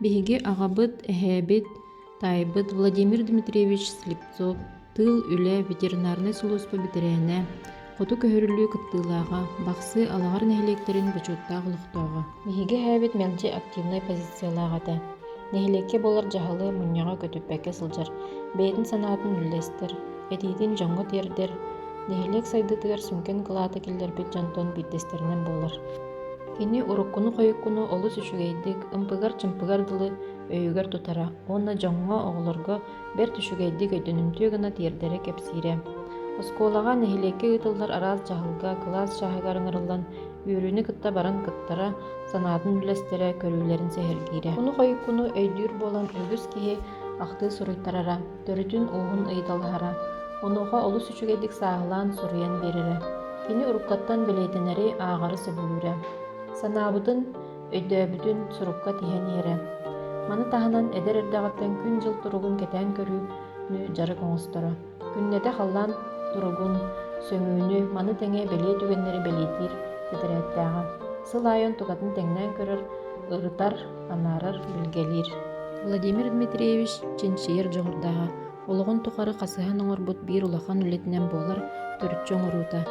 Биһиги аҕабыт, эһээбит, таайбыт Владимир Дмитриевич Слепцов тыл үлэ ветеринарный служба битерээне, хоту көһөрүлүү кыттыылааҕа, бахсы алаҕар нэһилектерин бычууттаах олохтоого. Биһиги эһээбит мелдьи активный позициялааҕата. Нэһилекке болар жаһалы мунньаҕа көтүппэккэ сылдьар, бэйэтин санаатын үллэстэр, этиитин дьоҥҥо тиэрдэр, нэһилек сайдытыгар сүнкен кылаата киллэрбит дьонтон биирдэстеринэн буолар. Кини уруккуну хойуккуну олус үчүгэйдик, ымпыгар-чымпыгар дылы өйүгэр тутара, уонна дьоҥҥо оҕолорго бэр түшүгэйдик өйдөнүмтүө гына тиэрдэрэ кэпсиирэ. Оскуолаҕа нэһилекке ыытыллар араас чаһылга кылаас чааһыгар ыҥырыллан үөрүүнү кытта баран кыттара санаатын үлэстэрэ көрүүлэрин сэһэргиирэ. Уну хойуккуну өйдүүр буолан үгүс киһи ахтыы суруйтарара, төрүтүн уһун ыйыталаһара, онуоха олус үчүгэйдик сааһылаан суруйан биэрэрэ. Кини уруккаттан билэйтэнэри ааҕары сөбүлүүрэ. Санаабытын өйдөөбүтүн сурукка тиһэн иһэрэ. Маны таһынан эдэр эрдэҕиттэн күн дьыл туругун кэтээн көрүүнү дьарык оҥосторо. Күннэтэ халлаан туругун сөҥүүнү маны тэҥэ бэлиэ түгэннэри бэлиитиир тэтэрээттээҕэ. Сыл аайан тугатын тэҥнээн көрөр, ырытар, анаарар билгэлиир. Владимир Дмитриевич чинчиер дьоҕурдааҕа, олоҕун тухары хасыһан оҥорбут биир улахан үлэтинэн буолар төрүччү оҥоруута.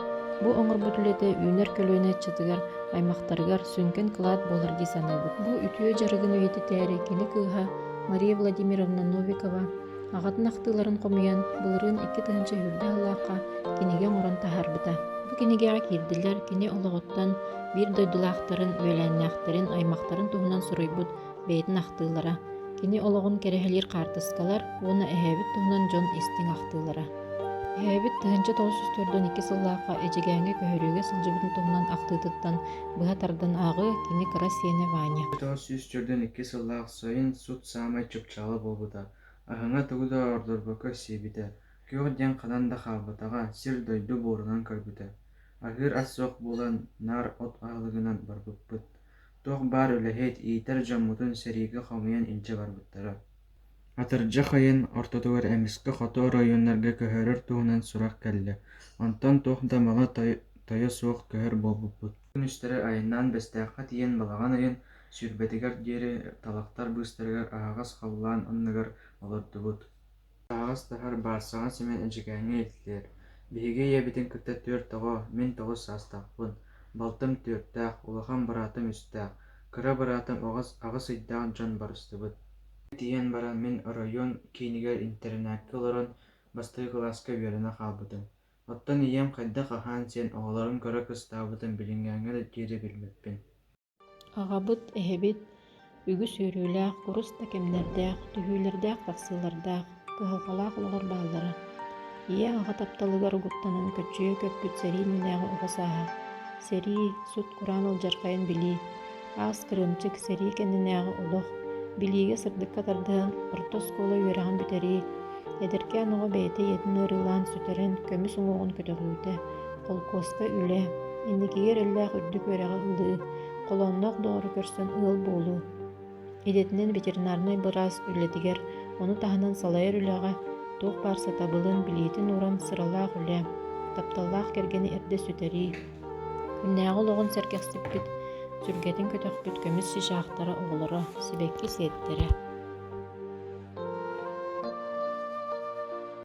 Бу оҥорбут үлэтэ үүнэр көлүөнэ чытыгар аймахтарыгар сүнкен кылаат буолар дии саныыбыт. Бу үтүө дьарыгын үйити тээри кини кыыһа Мария Владимировна Новикова аҕатын ахтыыларын хомуйан былырыын 2 тыһынча хүрдэ аллаахха киниге оҥорон таһаарбыта. Бу кинигэҕэ киирдилэр кини олоҕоттон биир дойдулаахтарын, үөлээннээхтэрин, аймахтарын туһунан суруйбут бэйэтин ахтыылара. Кини олоҕун кэрэһэлиир хаартыскалар, уонна эһээбит туһунан дьон истиҥ ахтыылара. Эһээбит тыһынча 904-2 сыллаахха эдьигээҥҥи көһөрүүгэ сылдьыбытын туһунан ахтыытыттан быһа тардан ааҕы кини кыра сиэнэ Ваня. 904-2 сыллаах сайын суд саамай чупчаалы болбута, аһыҥа тугу да ордорбокко сиэбитэ, күөх диэн ханан да хаалбатаҕа сир дойду буорунан көрбүтэ. Аһыыр ас суох буолан наар от аһылыгынан барбыппыт. Туох баар үлэһит иитэр дьоммутун сэриигэ хомуйан илдьэ барбыттара. Атырдьа хайын ортотугар эмискэ хотоо районнарга көһөрөр туһунан сурах кэллэ. Онтон туох да мала тойо суох көһөр болбуппут. Күн үстэрэ айаннаан бэстээххэ тиийэн балаҕан айын сүүрбэтигэр диэри талахтар быыстарыгар ааҕас халлаан оннугар олордубут. Ааҕас таһар баарсаҕа симэн эдьигээҥҥи илтилэр. Биһиги ийэбитин кытта түөр тоҕо, мин тоҕус саастахпын. Балтым түөртээх, улахан бараатым үстээх, кыра бараатым аҕыс ыйдаах дьон барыстыбыт. Тиийэн баран мин район киинигэр интернаакка олорон бастыы кылааска үөрэнэ хаалбытым. Оттон ийэм хайдах аһаан сиэн оҕолорун көрө кыстаабытым билиҥҥээҥҥэ да диэри билбэппин. Аҕабыт, эһэбит, үгүс үөрүүлээх, курус да кэмнэрдээх, түһүүлэрдээх тахсыылардаах, кыһалҕалаах олоҕор бааллара. Ийэ аҕа тапталыгар угуттанан көчүө көппүт сэрии нүнээҕи оҕо сааһа. Сэрии, суд кураан ылдьархайан билии, аас кырыымчык сэрии кэннинээҕи олох, билиигэ сырдыкка тардыһан орто скуола үөрэҕин бүтэрии, эдэркээн оҕо бэйэтэ ийэтин ырыылаан сүтэрэн көмүс уҥуоҕун көтөҕүүтэ, холкуоска үлэ, инникигэр эллээх үрдүк үөрэҕи ылыы, холонноох доҕору көрсөн ыал буолуу. Идэтинэн ветеринарный быраас үлэтигэр ону таһынан салайар үлэҕэ туох баар сатабылын билиитин уран сыралаах үлэ, тапталлаах кэргэни эрдэ сүтэрии, күннээҕи олоҕун сэргэхсиппит, сүргэтин көтөхпүт көмүс шишаахтара оҕолоро, сибэкки сиэттерэ.